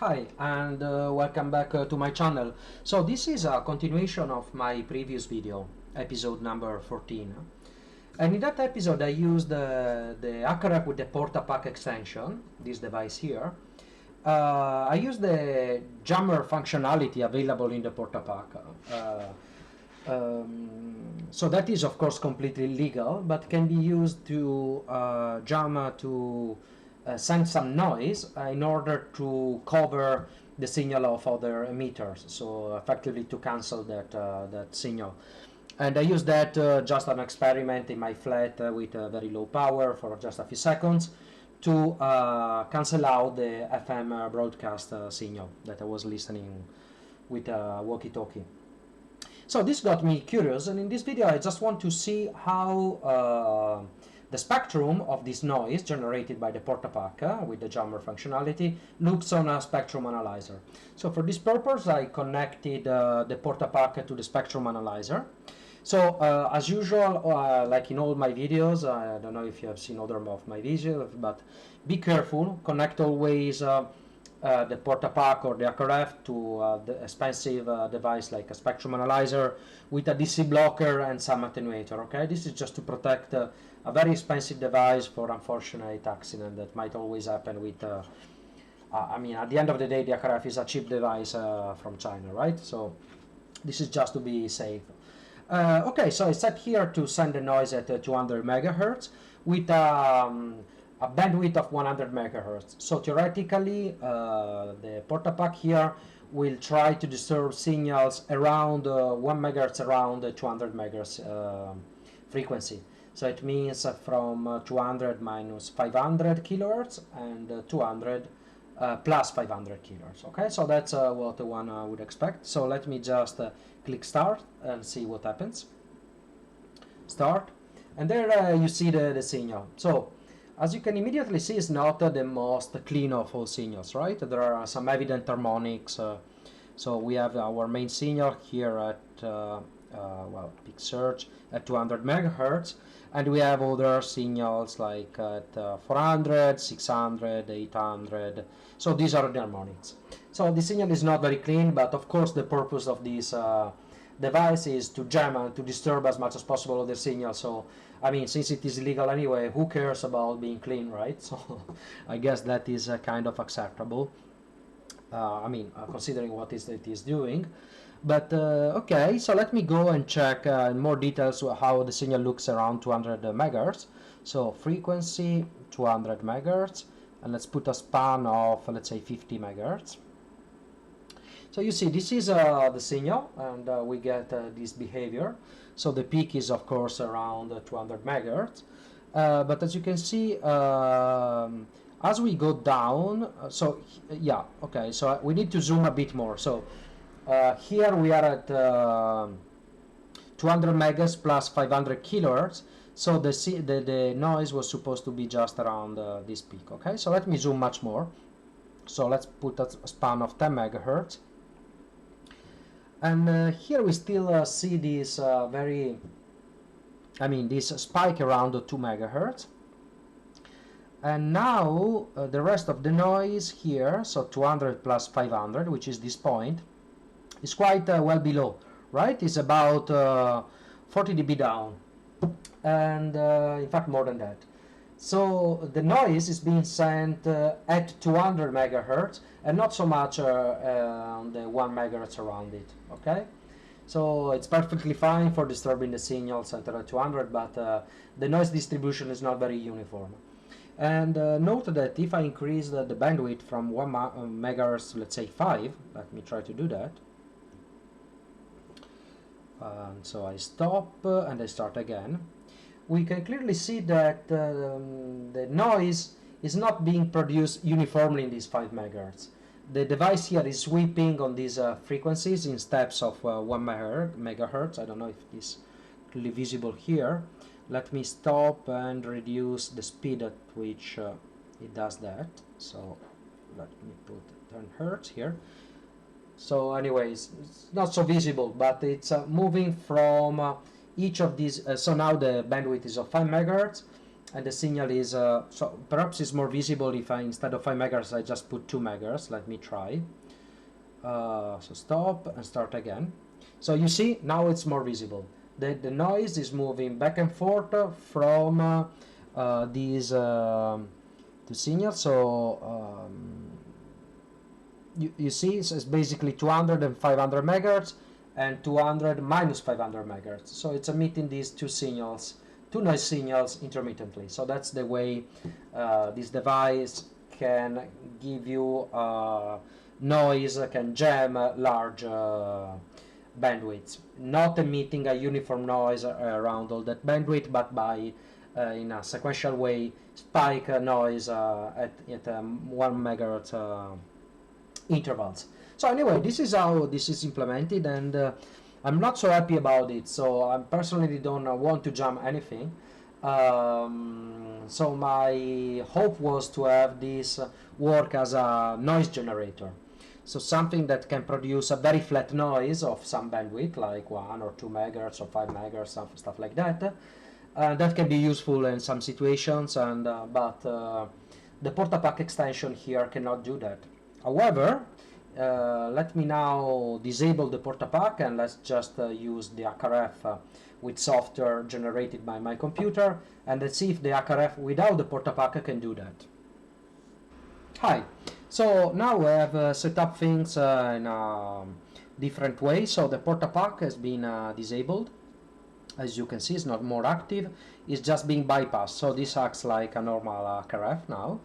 Hi, and welcome back to my channel. So this is a continuation of my previous video, episode number 14. And in that episode I used the HackRF with the Portapack extension, this device here. I used the jammer functionality available in the Portapack. So that is of course completely legal, but can be used to jam to send some noise in order to cover the signal of other emitters, so effectively to cancel that signal. And I used that just an experiment in my flat with very low power for just a few seconds to cancel out the FM broadcast signal that I was listening with a walkie-talkie. So this got me curious, and in this video I just want to see how the spectrum of this noise generated by the Portapack with the jammer functionality looks on a spectrum analyzer. So for this purpose I connected the Portapack to the spectrum analyzer. So as usual, like in all my videos, I don't know if you have seen other of my videos, but be careful, connect always the Portapack or the HackRF to the expensive device like a spectrum analyzer with a DC blocker and some attenuator. Okay, this is just to protect a very expensive device for unfortunate accident that might always happen with I mean, at the end of the day the HackRF is a cheap device from China, right? So this is just to be safe. Okay, so I set here to send the noise at 200 megahertz with a bandwidth of 100 megahertz. So theoretically, the Portapack here will try to disturb signals around 1 megahertz around 200 megahertz frequency. So it means from 200 minus 500 kilohertz and 200 plus 500 kilohertz. Okay, so that's what one would expect. So let me just click start and see what happens. Start, and there you see the signal. So as you can immediately see, it's not the most clean of all signals, right? There are some evident harmonics. So we have our main signal here at well, peak surge at 200 megahertz, and we have other signals like at 400, 600, 800. So these are the harmonics. So the signal is not very clean, but of course the purpose of this device is to jam and to disturb as much as possible the signal. So I mean, since it is illegal anyway, who cares about being clean, right? So I guess that is kind of acceptable. I mean, considering what it is doing. But okay, so let me go and check in more details how the signal looks around 200 megahertz. So frequency 200 megahertz, and let's put a span of, let's say, 50 megahertz. So you see, this is the signal, and we get this behavior. So the peak is of course around 200 megahertz, but as you can see, as we go down, so yeah, okay, so we need to zoom a bit more. So here we are at 200 megas plus 500 kilohertz. So the noise was supposed to be just around this peak. Okay, so let me zoom much more. So let's put a span of 10 megahertz. And here we still see this very, I mean, this spike around 2 megahertz. And now the rest of the noise here, so 200 plus 500, which is this point, is quite well below, right? It's about 40 dB down, and in fact more than that. So the noise is being sent at 200 megahertz and not so much on the 1 megahertz around it. Okay, so it's perfectly fine for disturbing the signal centered at 200, but the noise distribution is not very uniform. And note that if I increase the bandwidth from 1 megahertz, let's say 5, let me try to do that. So I stop and I start again. We can clearly see that the noise is not being produced uniformly in these 5 megahertz. The device here is sweeping on these frequencies in steps of 1 megahertz. I don't know if this is clearly visible here. Let me stop and reduce the speed at which it does that. So let me put 10 hertz here. So anyways, it's not so visible, but it's moving from each of these. So now the bandwidth is of 5 megahertz, and the signal is so perhaps it's more visible if I, instead of 5 megahertz, I just put 2 megahertz. Let me try. So stop and start again. So you see, now it's more visible. The noise is moving back and forth from these two signals. So you see, it's basically 200 and 500 megahertz and 200 minus 500 megahertz. So it's emitting these two signals, two noise signals intermittently. So that's the way this device can give you noise, can jam large bandwidths, not emitting a uniform noise around all that bandwidth, but by in a sequential way spike noise at 1 megahertz intervals. So anyway, this is how this is implemented, and I'm not so happy about it. So I personally don't want to jam anything. So my hope was to have this work as a noise generator. So something that can produce a very flat noise of some bandwidth, like 1 or 2 megahertz or 5 megahertz, stuff like that. That can be useful in some situations, and but the Portapack extension here cannot do that. However, let me now disable the Portapack and let's just use the HackRF with software generated by my computer, and let's see if the HackRF without the Portapack can do that. Hi. So now we have set up things in a different way. So the Portapack has been disabled. As you can see, it's not more active. It's just being bypassed. So this acts like a normal HackRF now.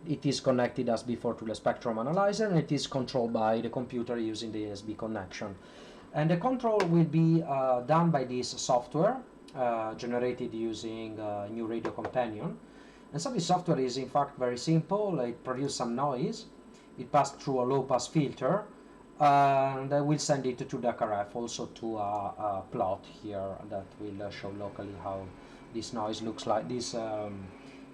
It is connected as before to the spectrum analyzer, and it is controlled by the computer using the USB connection. And the control will be done by this software generated using GnuRadio Companion. And so this software is in fact very simple. It produces some noise, it passes through a low pass filter, and I will send it to the HackRF, also to a plot here that will show locally how this noise looks like, this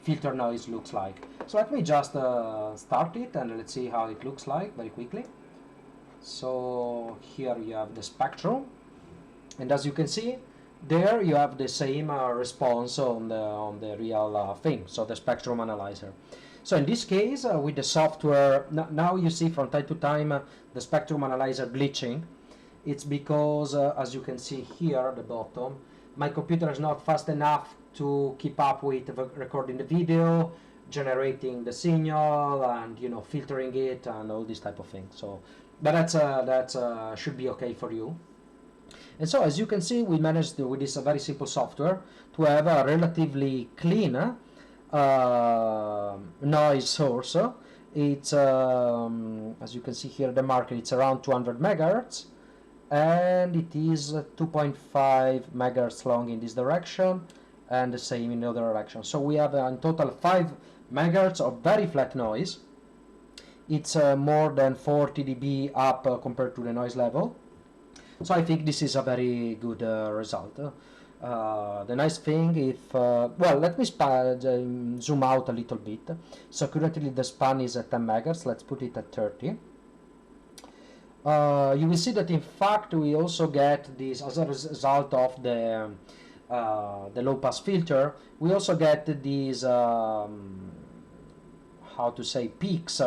filter noise looks like. So let me just start it and let's see how it looks like very quickly. So here you have the spectrum, and as you can see, there you have the same response on the real thing, so the spectrum analyzer. So in this case, with the software, now you see from time to time the spectrum analyzer glitching. It's because, as you can see here at the bottom, my computer is not fast enough to keep up with recording the video, generating the signal, and filtering it and all this type of thing. So, but that's should be okay for you. And so, as you can see, we managed with this very simple software to have a relatively clean noise source. It's as you can see here, the marker, it's around 200 megahertz, and it is 2.5 megahertz long in this direction, and the same in the other direction. So we have in total 5 megahertz of very flat noise. It's more than 40 dB up compared to the noise level. So I think this is a very good result. The nice thing, if well, let me zoom out a little bit. So currently the span is at 10 megahertz. Let's put it at 30. You will see that in fact we also get this as a result of the low pass filter. We also get these how to say, peaks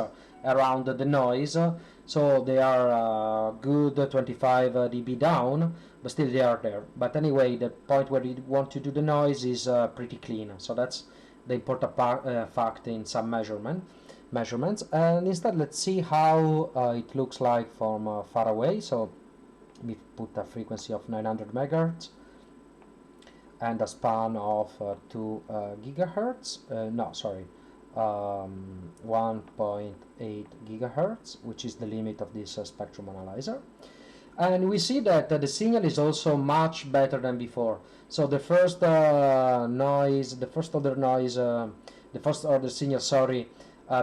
around the noise. So they are good 25 dB down, but still they are there. But anyway, the point where you want to do the noise is pretty clean. So that's the important fact in some measurements. And instead, let's see how it looks like from far away. So we put a frequency of 900 megahertz and a span of 2 gigahertz. No, sorry. 1.8 gigahertz, which is the limit of this spectrum analyzer. And we see that the signal is also much better than before. So the first noise, the first order signal, sorry,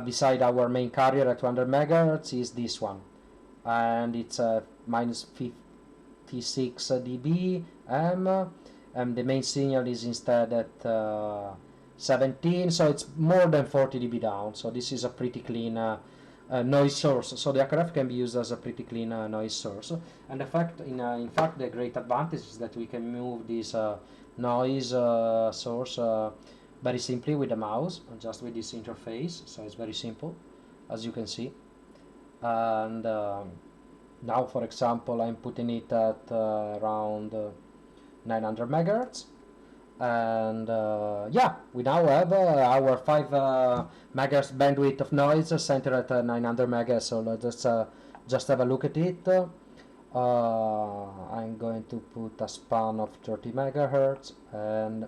beside our main carrier at 200 megahertz is this one, and it's minus 56 dB and the main signal is instead at 17, so it's more than 40 dB down. So this is a pretty clean noise source. So the HackRF can be used as a pretty clean noise source. And in fact, the great advantage is that we can move this noise source very simply with the mouse, just with this interface. So it's very simple, as you can see. And now, for example, I'm putting it at around 900 megahertz. And yeah, we now have our 5 megahertz bandwidth of noise centered at 900 megahertz. So let's just have a look at it. I'm going to put a span of 30 megahertz, and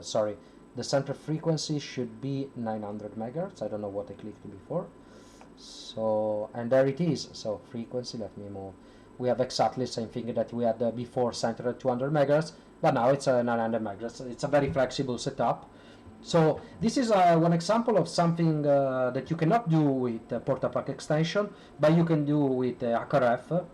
sorry, the center frequency should be 900 megahertz. I don't know what I clicked before. So, and there it is. So frequency, let me move. We have exactly the same thing that we had before, centered at 200 megahertz, but now it's 900 megahertz. It's a very flexible setup. So this is one example of something that you cannot do with Portapack extension, but you can do with HackRF.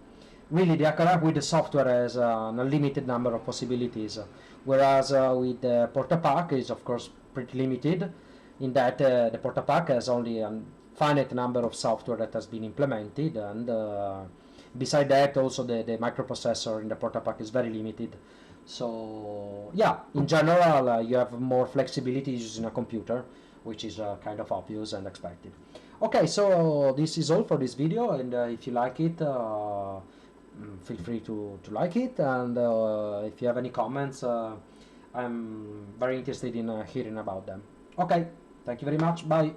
Really, the HackRF with the software has an unlimited number of possibilities, whereas with the Portapack is of course pretty limited, in that the Portapack has only a finite number of software that has been implemented, and beside that also the microprocessor in the Portapack is very limited. So yeah, in general you have more flexibility using a computer, which is kind of obvious and expected. Okay, so this is all for this video, and if you like it, feel free to like it, and if you have any comments, I'm very interested in hearing about them. Okay, thank you very much, bye.